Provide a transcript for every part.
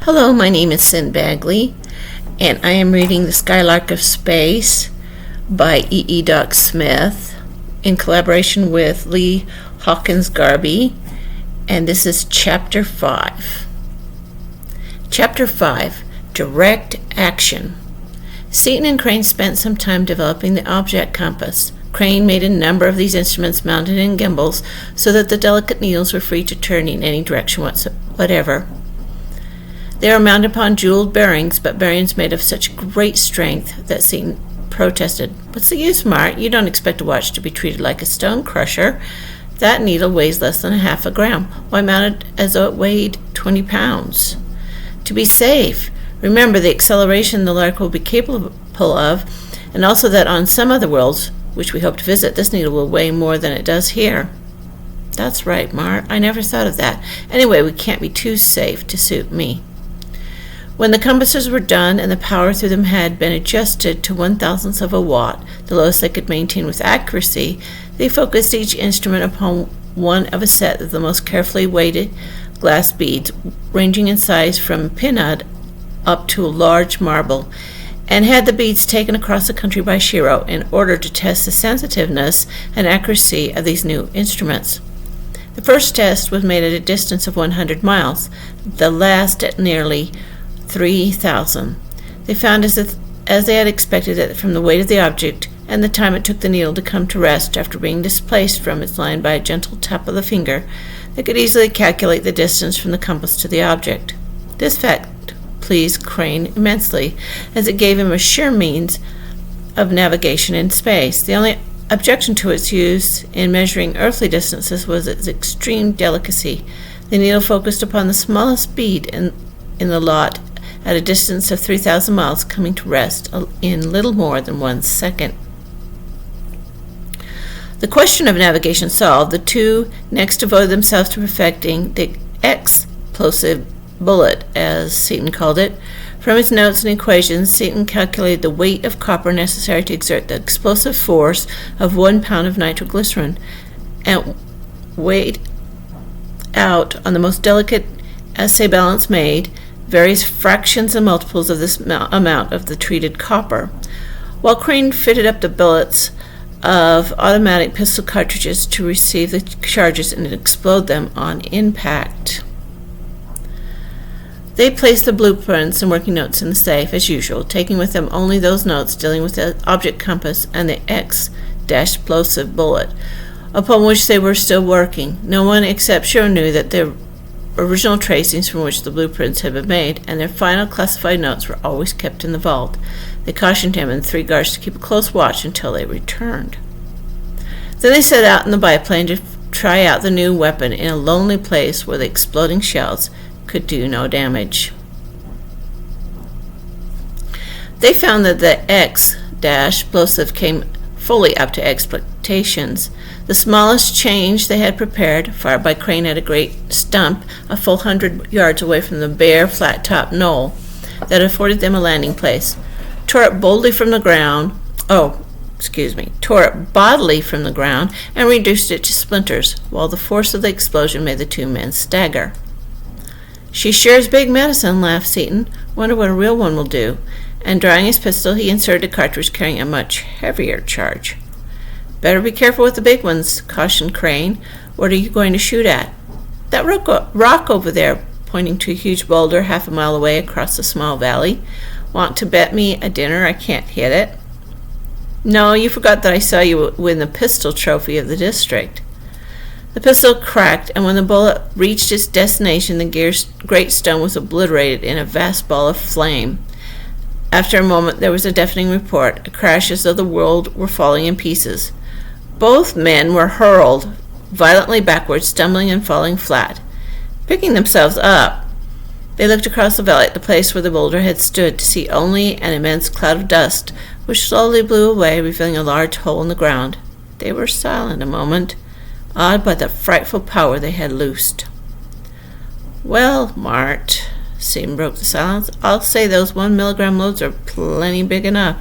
Hello, my name is Sin Bagley, and I am reading The Skylark of Space by E. Doc Smith in collaboration with Lee Hawkins Garby, and this is Chapter 5. Chapter 5, Direct Action. Seaton and Crane spent some time developing the object compass. Crane made a number of these instruments mounted in gimbals so that the delicate needles were free to turn in any direction whatever. They are mounted upon jeweled bearings, but bearings made of such great strength that Seaton protested. "What's the use, Mart? You don't expect a watch to be treated like a stone crusher. That needle weighs less than half a gram. Why mount it as though it weighed 20 pounds? To be safe. Remember the acceleration the Lark will be capable of, and also that on some other worlds, which we hope to visit, this needle will weigh more than it does here." "That's right, Mart. I never thought of that. Anyway, we can't be too safe to suit me." When the compasses were done and the power through them had been adjusted to 1/1000th of a watt, the lowest they could maintain with accuracy, they focused each instrument upon one of a set of the most carefully weighted glass beads, ranging in size from a pinhead up to a large marble, and had the beads taken across the country by Shiro in order to test the sensitiveness and accuracy of these new instruments. The first test was made at a distance of 100 miles, the last at nearly 3,000. They found as they had expected that from the weight of the object and the time it took the needle to come to rest after being displaced from its line by a gentle tap of the finger, they could easily calculate the distance from the compass to the object. This fact pleased Crane immensely, as it gave him a sure means of navigation in space. The only objection to its use in measuring earthly distances was its extreme delicacy. The needle focused upon the smallest bead in the lot at a distance of 3,000 miles, coming to rest in little more than 1 second. The question of navigation solved, the two next devoted themselves to perfecting the explosive bullet, as Seaton called it. From his notes and equations, Seaton calculated the weight of copper necessary to exert the explosive force of 1 pound of nitroglycerin, and weighed out on the most delicate assay balance made various fractions and multiples of this amount of the treated copper, while Crane fitted up the bullets of automatic pistol cartridges to receive the charges and explode them on impact. They placed the blueprints and working notes in the safe, as usual, taking with them only those notes dealing with the object compass and the explosive bullet, upon which they were still working. No one except Shiro knew that their original tracings from which the blueprints had been made, and their final classified notes were always kept in the vault. They cautioned him and the 3 guards to keep a close watch until they returned. Then they set out in the biplane to try out the new weapon in a lonely place where the exploding shells could do no damage. They found that the explosive came fully up to expectations. The smallest change they had prepared, fired by Crane at a great stump a full 100 yards away from the bare, flat-topped knoll that afforded them a landing place, tore it bodily from the ground, and reduced it to splinters, while the force of the explosion made the 2 men stagger. "She sure is big medicine," laughed Seaton. "Wonder what a real one will do." And drawing his pistol, he inserted a cartridge carrying a much heavier charge. "Better be careful with the big ones," cautioned Crane. "What are you going to shoot at?" "That rock over there," pointing to a huge boulder half a mile away across the small valley. "Want to bet me a dinner I can't hit it?" "No, you forgot that I saw you win the pistol trophy of the district." The pistol cracked, and when the bullet reached its destination, the great stone was obliterated in a vast ball of flame. After a moment, there was a deafening report, a crash as though the world were falling in pieces. Both men were hurled violently backwards, stumbling and falling flat. Picking themselves up, they looked across the valley at the place where the boulder had stood, to see only an immense cloud of dust, which slowly blew away, revealing a large hole in the ground. They were silent a moment, awed by the frightful power they had loosed. "Well, Mart," Seaton broke the silence, "I'll say those 1 milligram loads are plenty big enough.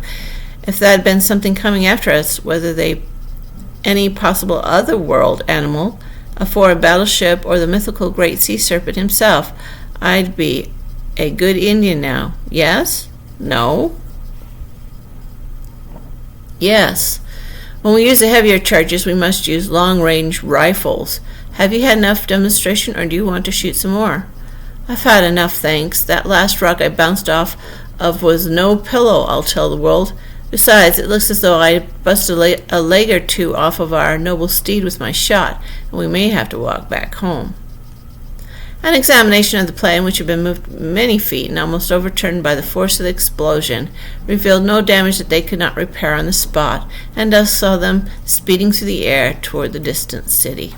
If that had been something coming after us, whether they any possible other world animal, a foreign battleship, or the mythical great sea serpent himself, I'd be A good Indian now. Yes? No? Yes. When we use the heavier charges, we must use long-range rifles. Have you had enough demonstration, or do you want to shoot some more? I've had enough, thanks. That last rock I bounced off of was no pillow, I'll tell the world. Besides, it looks as though I busted a leg or two off of our noble steed with my shot, and we may have to walk back home. An examination of the plane, which had been moved many feet and almost overturned by the force of the explosion, revealed no damage that they could not repair on the spot, and thus saw them speeding through the air toward the distant city.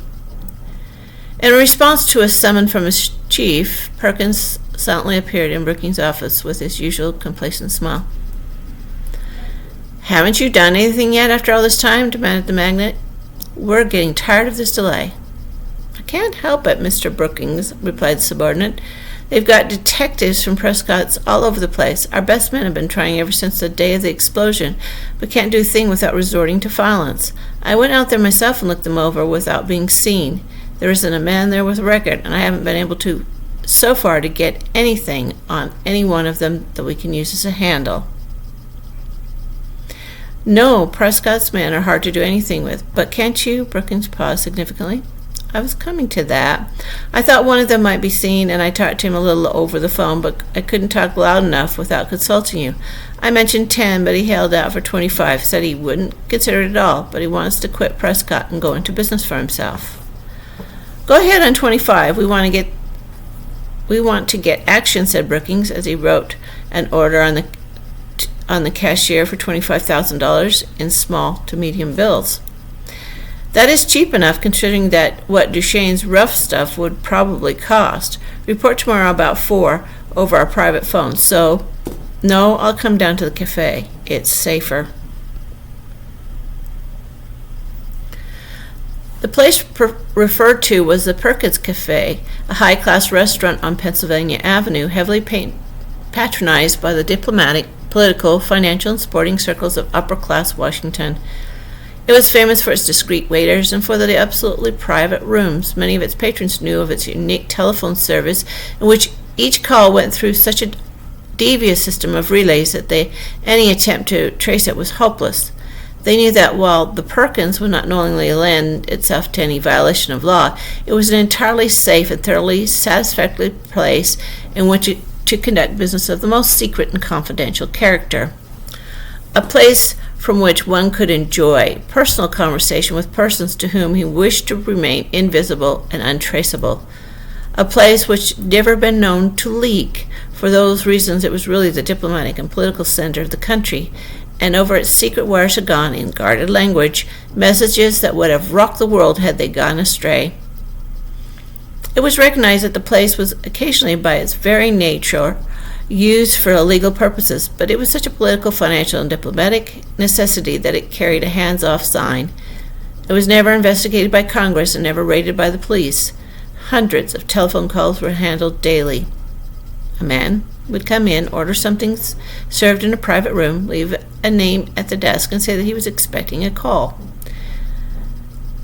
In response to a summons from his chief, Perkins silently appeared in Brookings' office with his usual complacent smile. "Haven't you done anything yet after all this time?" demanded the magnate. "We're getting tired of this delay." "I can't help it, Mr. Brookings," replied the subordinate. "They've got detectives from Prescott's all over the place. Our best men have been trying ever since the day of the explosion, but can't do a thing without resorting to violence. I went out there myself and looked them over without being seen. There isn't a man there with a record, and I haven't been able to, so far, to get anything on any one of them that we can use as a handle." "No, Prescott's men are hard to do anything with, but can't you?" Brookings paused significantly. "I was coming to that. I thought one of them might be seen, and I talked to him a little over the phone, but I couldn't talk loud enough without consulting you. I mentioned 10, but he held out for 25, said he wouldn't consider it at all, but he wants to quit Prescott and go into business for himself." "Go ahead on 25. We want to get action," said Brookings, as he wrote an order on the cashier for $25,000 in small to medium bills. "That is cheap enough, considering that what Duchesne's rough stuff would probably cost. Report tomorrow about 4 over our private phone. So, no, I'll come down to the cafe. It's safer." The place referred to was the Perkins Cafe, a high-class restaurant on Pennsylvania Avenue, heavily patronized by the diplomatic, political, financial, and sporting circles of upper-class Washington. It was famous for its discreet waiters and for the absolutely private rooms. Many of its patrons knew of its unique telephone service, in which each call went through such a devious system of relays that any attempt to trace it was hopeless. They knew that while the Perkins would not knowingly lend itself to any violation of law, it was an entirely safe and thoroughly satisfactory place in which to conduct business of the most secret and confidential character. A place from which one could enjoy personal conversation with persons to whom he wished to remain invisible and untraceable. A place which had never been known to leak. For those reasons, it was really the diplomatic and political center of the country, and over its secret wires had gone, in guarded language, messages that would have rocked the world had they gone astray. It was recognized that the place was occasionally, by its very nature, used for illegal purposes, but it was such a political, financial, and diplomatic necessity that it carried a hands-off sign. It was never investigated by Congress and never raided by the police. Hundreds of telephone calls were handled daily. A man would come in, order something served in a private room, leave a name at the desk, and say that he was expecting a call.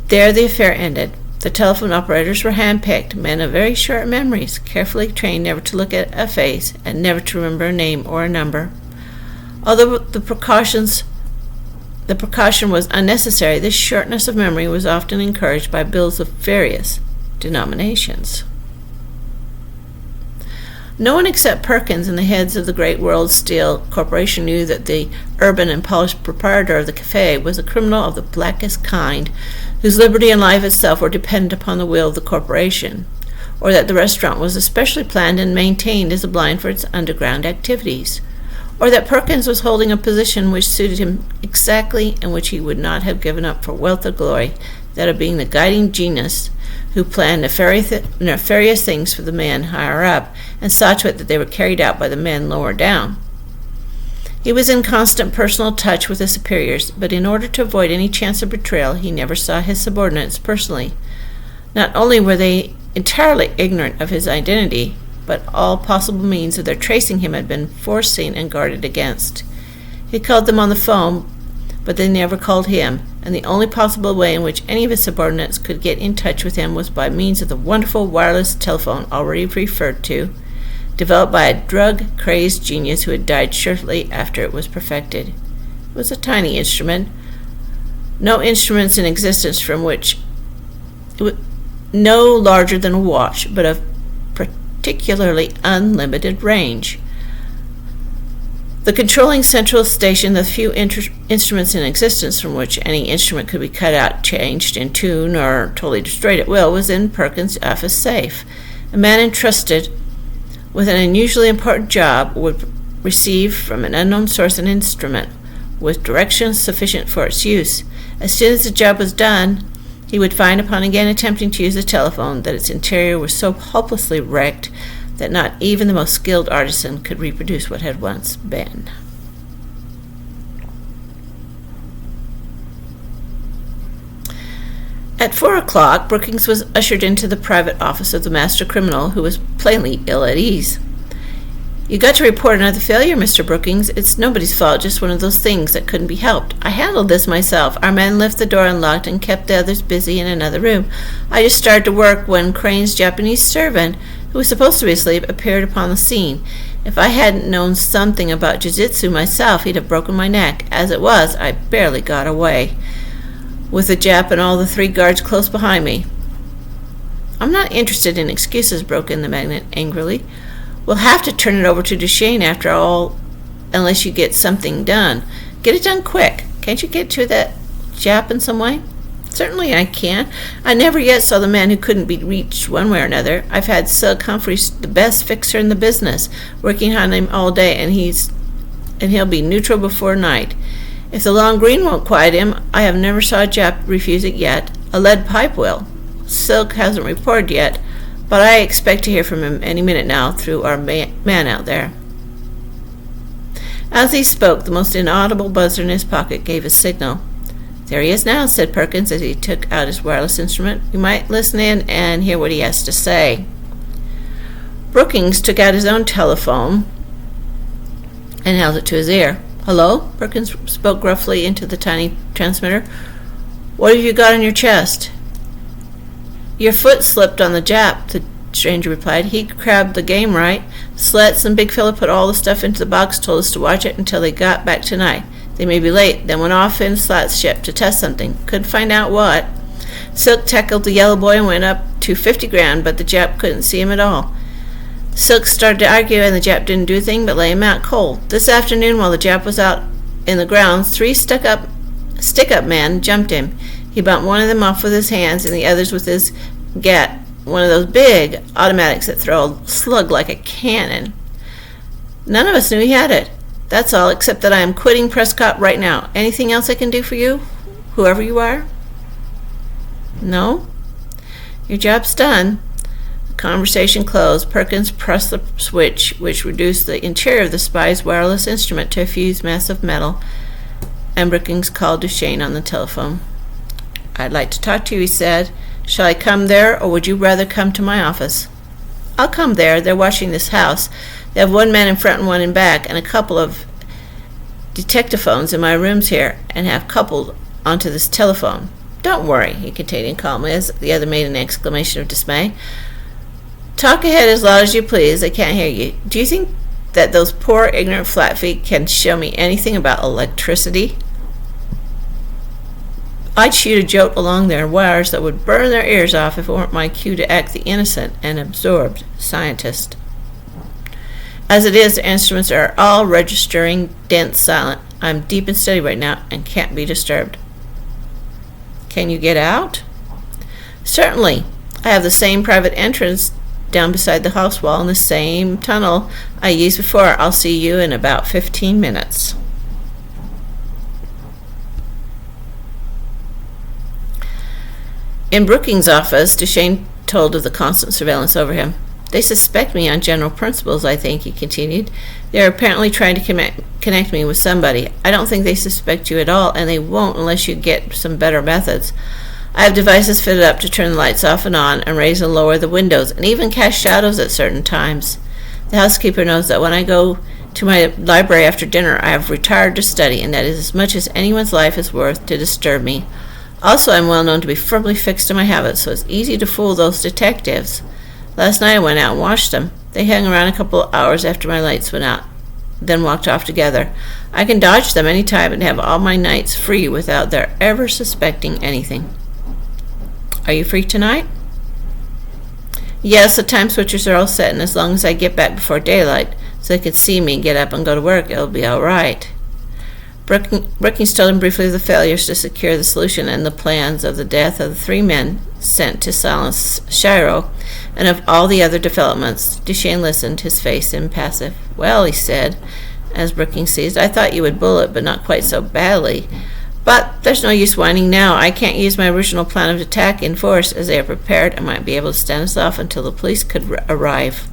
There the affair ended. The telephone operators were hand-picked, men of very short memories, carefully trained never to look at a face and never to remember a name or a number. Although the precaution was unnecessary, this shortness of memory was often encouraged by bills of various denominations. No one except Perkins and the heads of the Great World Steel Corporation knew that the urban and polished proprietor of the cafe was a criminal of the blackest kind, whose liberty and life itself were dependent upon the will of the corporation, or that the restaurant was especially planned and maintained as a blind for its underground activities, or that Perkins was holding a position which suited him exactly and which he would not have given up for wealth or glory, that of being the guiding genius who planned nefarious things for the men higher up, and saw to it that they were carried out by the men lower down. He was in constant personal touch with his superiors, but in order to avoid any chance of betrayal, he never saw his subordinates personally. Not only were they entirely ignorant of his identity, but all possible means of their tracing him had been foreseen and guarded against. He called them on the phone, but they never called him, and the only possible way in which any of his subordinates could get in touch with him was by means of the wonderful wireless telephone already referred to. developed by a drug-crazed genius who had died shortly after it was perfected. It was a tiny instrument, no instruments in existence from which it was no larger than a watch, but of particularly unlimited range. The controlling central station, the few instruments in existence from which any instrument could be cut out, changed in tune, or totally destroyed at will, was in Perkins' office safe. A man entrusted with an unusually important job would receive from an unknown source an instrument with directions sufficient for its use. As soon as the job was done, he would find upon again attempting to use the telephone that its interior was so hopelessly wrecked that not even the most skilled artisan could reproduce what had once been. At 4 o'clock, Brookings was ushered into the private office of the master criminal, who was plainly ill at ease. "You got to report another failure, Mr. Brookings. It's nobody's fault, just one of those things that couldn't be helped. I handled this myself. Our men left the door unlocked and kept the others busy in another room. I just started to work when Crane's Japanese servant, who was supposed to be asleep, appeared upon the scene. If I hadn't known something about jiu-jitsu myself, he'd have broken my neck. As it was, I barely got away, with the Jap and all the 3 guards close behind me." "I'm not interested in excuses," broke in the magnate angrily. "We'll have to turn it over to Duchesne after all, unless you get something done. Get it done quick. Can't you get to that Jap in some way?" "Certainly I can. I never yet saw the man who couldn't be reached one way or another. I've had Sug Humphreys, the best fixer in the business, working on him all day, and he'll be neutral before night. If the long green won't quiet him, I have never saw a Jap refuse it yet. A lead pipe will. Silk hasn't reported yet, but I expect to hear from him any minute now through our man out there." As he spoke, the most inaudible buzzer in his pocket gave a signal. "There he is now," said Perkins as he took out his wireless instrument. "You might listen in and hear what he has to say." Brookings took out his own telephone and held it to his ear. "Hello?" Perkins spoke gruffly into the tiny transmitter. "What have you got on your chest?" "Your foot slipped on the Jap," the stranger replied. "He grabbed the game right. Slets and Big Fella put all the stuff into the box, told us to watch it until they got back tonight. They may be late, then went off in Slat's ship to test something. Couldn't find out what. Silk tackled the yellow boy and went up to 50 grand, but the Jap couldn't see him at all. Silk started to argue, and the Jap didn't do a thing but lay him out cold. This afternoon, while the Jap was out in the grounds, 3 stick-up men jumped him. He bumped one of them off with his hands and the others with his gat, one of those big automatics that throw a slug like a cannon. None of us knew he had it. That's all, except that I am quitting Prescott right now. Anything else I can do for you, whoever you are?" "No? Your job's done." The conversation closed. Perkins pressed the switch, which reduced the interior of the spy's wireless instrument to a fused mass of metal, and Brookings called Duchesne on the telephone. "I'd like to talk to you," he said. "Shall I come there, or would you rather come to my office?" "I'll come there. They're watching this house. They have 1 man in front and 1 in back, and a couple of detectophones in my rooms here, and have coupled onto this telephone. Don't worry," he continued calmly, as the other made an exclamation of dismay. "Talk ahead as loud as you please. I can't hear you. Do you think that those poor ignorant flat feet can show me anything about electricity? I'd shoot a jolt along their wires that would burn their ears off if it weren't my cue to act the innocent and absorbed scientist. As it is, the instruments are all registering dense silent. I'm deep and steady right now and can't be disturbed." "Can you get out?" "Certainly. I have the same private entrance down beside the house wall in the same tunnel I used before. I'll see you in about 15 minutes. In Brookings' office, Duchesne told of the constant surveillance over him. "They suspect me on general principles, I think," he continued. "They are apparently trying to connect me with somebody. I don't think they suspect you at all, and they won't unless you get some better methods. I have devices fitted up to turn the lights off and on and raise and lower the windows, and even cast shadows at certain times. The housekeeper knows that when I go to my library after dinner, I have retired to study, and that is as much as anyone's life is worth to disturb me. Also, I'm well known to be firmly fixed in my habits, so it's easy to fool those detectives. Last night I went out and watched them. They hung around a couple of hours after my lights went out, then walked off together. I can dodge them any time and have all my nights free without their ever suspecting anything. Are you free tonight? Yes, the time switches are all set, and as long as I get back before daylight, so they can see me get up and go to work, it'll be all right. Brookings told him briefly of the failures to secure the solution and the plans of the death of the 3 men sent to silence Shiro, and of all the other developments. Duchesne listened, his face impassive. Well, he said, as Brookings seized, I thought you would bullet, but not quite so badly. But there's no use whining now. I can't use my original plan of attack in force. As they are prepared, I might be able to stand us off until the police could arrive.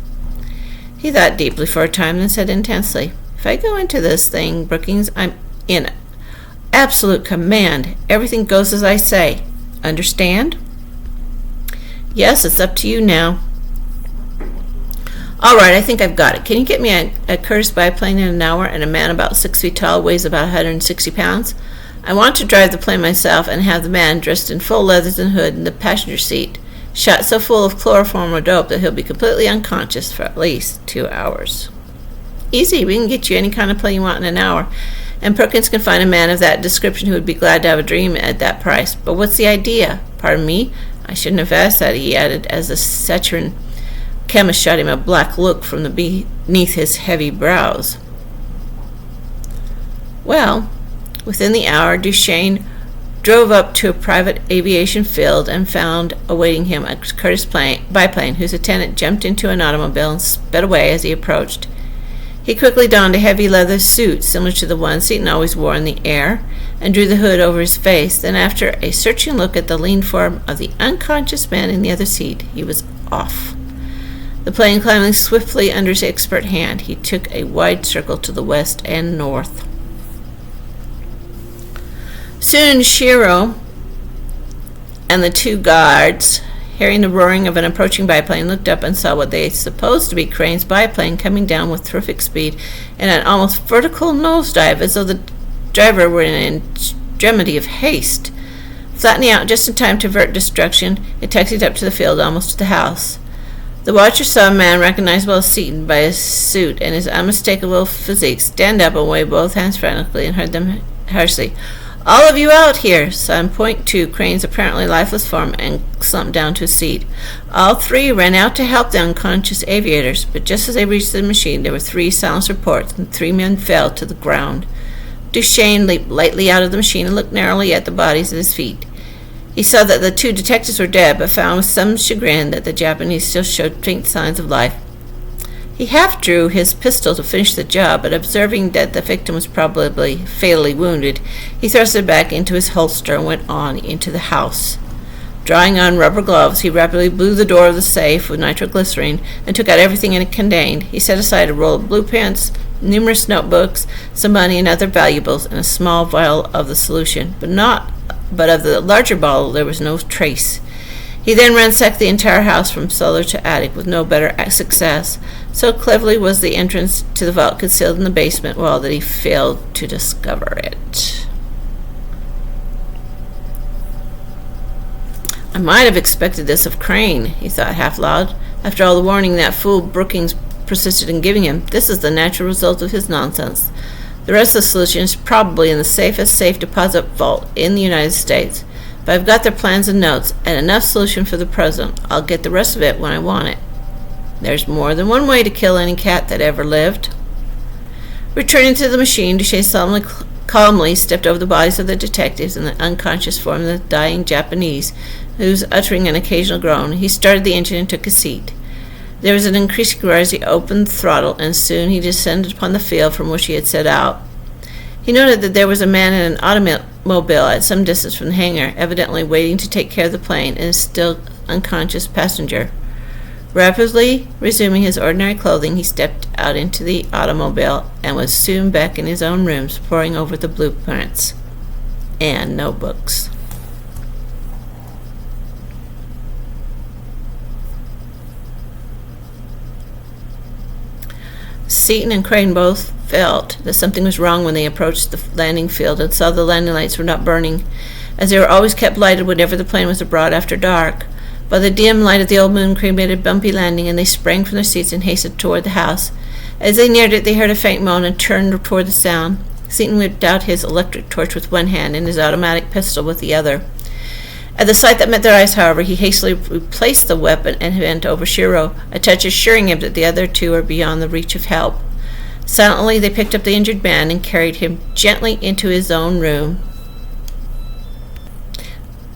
He thought deeply for a time, then said intensely, if I go into this thing, Brookings, I'm in absolute command. Everything goes as I say. Understand? Yes, it's up to you now. All right, I think I've got it. Can you get me a Curtiss biplane in an hour, and a man about 6 feet tall weighs about 160 pounds? I want to drive the plane myself and have the man dressed in full leathers and hood in the passenger seat, shot so full of chloroform or dope that he'll be completely unconscious for at least 2 hours. Easy, we can get you any kind of plane you want in an hour, and Perkins can find a man of that description who would be glad to have a dream at that price. But what's the idea? Pardon me? I shouldn't have asked that, he added, as the Saturn chemist shot him a black look from beneath his heavy brows. Well, within the hour, Duchesne drove up to a private aviation field and found awaiting him a Curtiss biplane whose attendant jumped into an automobile and sped away as he approached. He quickly donned a heavy leather suit similar to the one Seaton always wore in the air and drew the hood over his face. Then, after a searching look at the lean form of the unconscious man in the other seat, he was off. The plane climbing swiftly under his expert hand, he took a wide circle to the west and north. Soon Shiro and the 2 guards, hearing the roaring of an approaching biplane, looked up and saw what they supposed to be Crane's biplane coming down with terrific speed in an almost vertical nosedive, as though the driver were in an extremity of haste. Flattening out just in time to avert destruction, it taxied up to the field, almost to the house. The watcher saw a man recognizable as Seaton by his suit and his unmistakable physique stand up and wave both hands frantically, and heard them harshly, All of you out here! Saw him point to Crane's apparently lifeless form and slumped down to a seat. All 3 ran out to help the unconscious aviators, but just as they reached the machine, there were 3 silenced reports, and 3 men fell to the ground. Duchesne leaped lightly out of the machine and looked narrowly at the bodies at his feet. He saw that the 2 detectives were dead, but found with some chagrin that the Japanese still showed faint signs of life. He half drew his pistol to finish the job, but observing that the victim was probably fatally wounded, he thrust it back into his holster and went on into the house. Drawing on rubber gloves, he rapidly blew the door of the safe with nitroglycerine and took out everything it contained. He set aside a roll of blueprints, numerous notebooks, some money and other valuables, and a small vial of the solution, but of the larger bottle there was no trace. He then ransacked the entire house from cellar to attic with no better success. So cleverly was the entrance to the vault concealed in the basement wall that he failed to discover it. I might have expected this of Crane, he thought half loud. After all the warning that fool Brookings persisted in giving him, this is the natural result of his nonsense. The rest of the solution is probably in the safest safe deposit vault in the United States. But I've got their plans and notes, and enough solution for the present. I'll get the rest of it when I want it. There's more than one way to kill any cat that ever lived. Returning to the machine, Duchesne calmly stepped over the bodies of the detectives and the unconscious form of the dying Japanese, who was uttering an occasional groan. He started the engine and took a seat. There was an increasing roar as he opened the throttle, and soon he descended upon the field from which he had set out. He noted that there was a man in an automobile at some distance from the hangar, evidently waiting to take care of the plane and his still unconscious passenger. Rapidly resuming his ordinary clothing, he stepped out into the automobile and was soon back in his own rooms, poring over the blueprints and notebooks. Seaton and Crane both felt that something was wrong when they approached the landing field and saw the landing lights were not burning, as they were always kept lighted whenever the plane was abroad after dark. By the dim light of the old moon, Crane made a bumpy landing, and they sprang from their seats and hastened toward the house. As they neared it, they heard a faint moan and turned toward the sound. Seaton whipped out his electric torch with one hand and his automatic pistol with the other. At the sight that met their eyes, however, he hastily replaced the weapon and bent over Shiro, a touch assuring him that the other two were beyond the reach of help. Silently, they picked up the injured man and carried him gently into his own room,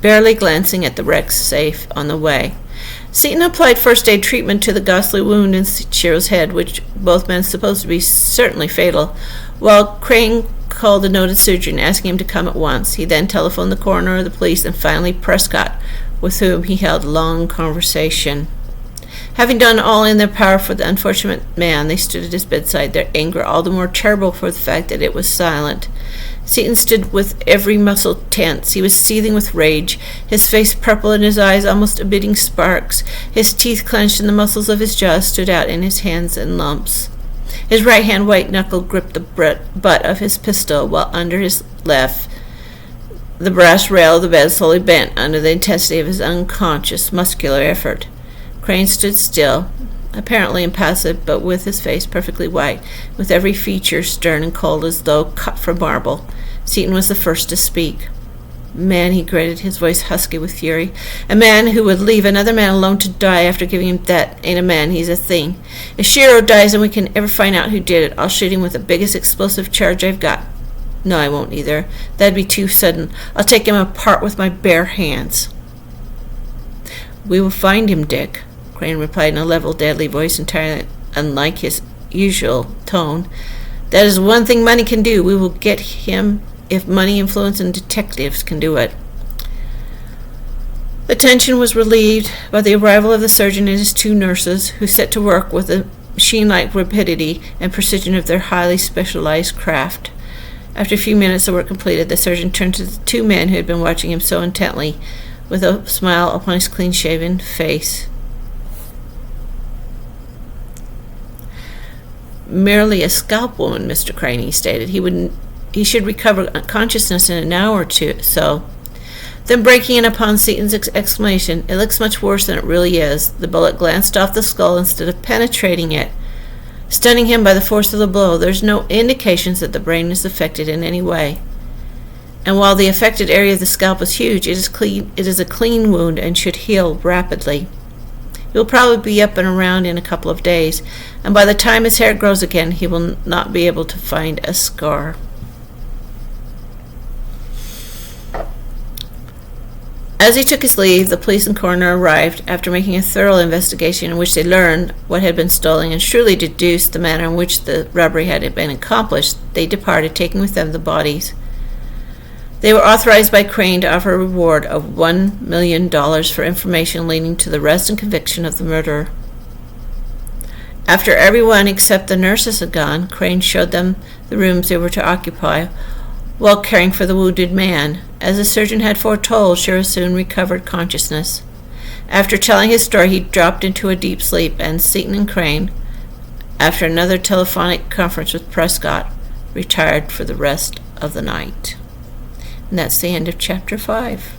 barely glancing at the wrecked safe on the way. Seaton applied first-aid treatment to the ghastly wound in Shiro's head, which both men supposed to be certainly fatal, while Crane called a noted surgeon, asking him to come at once. He then telephoned the coroner, the police, and finally Prescott, with whom he held a long conversation. Having done all in their power for the unfortunate man, they stood at his bedside, their anger all the more terrible for the fact that it was silent. Seaton stood with every muscle tense. He was seething with rage, his face purple and his eyes almost emitting sparks. His teeth clenched and the muscles of his jaw stood out in his hands in lumps. His right hand white knuckle gripped the butt of his pistol, while under his left the brass rail of the bed slowly bent under the intensity of his unconscious muscular effort. Crane stood still, apparently impassive, but with his face perfectly white, with every feature stern and cold as though cut from marble. Seaton was the first to speak. "Man," he gritted, his voice husky with fury. "A man who would leave another man alone to die after giving him that ain't a man, he's a thing. If Shiro dies and we can ever find out who did it, I'll shoot him with the biggest explosive charge I've got. No, I won't either. That'd be too sudden. I'll take him apart with my bare hands." "We will find him, Dick," Crane replied in a level, deadly voice entirely unlike his usual tone. "That is one thing money can do. We will get him if money, influence, and detectives can do it." The tension was relieved by the arrival of the surgeon and his two nurses, who set to work with the machine-like rapidity and precision of their highly specialized craft. After a few minutes of work completed, the surgeon turned to the two men who had been watching him so intently, with a smile upon his clean-shaven face. "Merely a scalp wound, Mr. Crane," he stated. He should recover consciousness in an hour or two, so." Then breaking in upon Seaton's exclamation, "It looks much worse than it really is. The bullet glanced off the skull instead of penetrating it, stunning him by the force of the blow. There's no indications that the brain is affected in any way. And while the affected area of the scalp is huge, it is a clean wound and should heal rapidly. He will probably be up and around in a couple of days, and by the time his hair grows again, he will not be able to find a scar." As he took his leave, the police and coroner arrived. After making a thorough investigation in which they learned what had been stolen and surely deduced the manner in which the robbery had been accomplished, they departed, taking with them the bodies. They were authorized by Crane to offer a reward of $1 million for information leading to the arrest and conviction of the murderer. After everyone except the nurses had gone, Crane showed them the rooms they were to occupy while caring for the wounded man. As the surgeon had foretold, Shiro soon recovered consciousness. After telling his story, he dropped into a deep sleep, and Seaton and Crane, after another telephonic conference with Prescott, retired for the rest of the night. And that's the end of Chapter 5.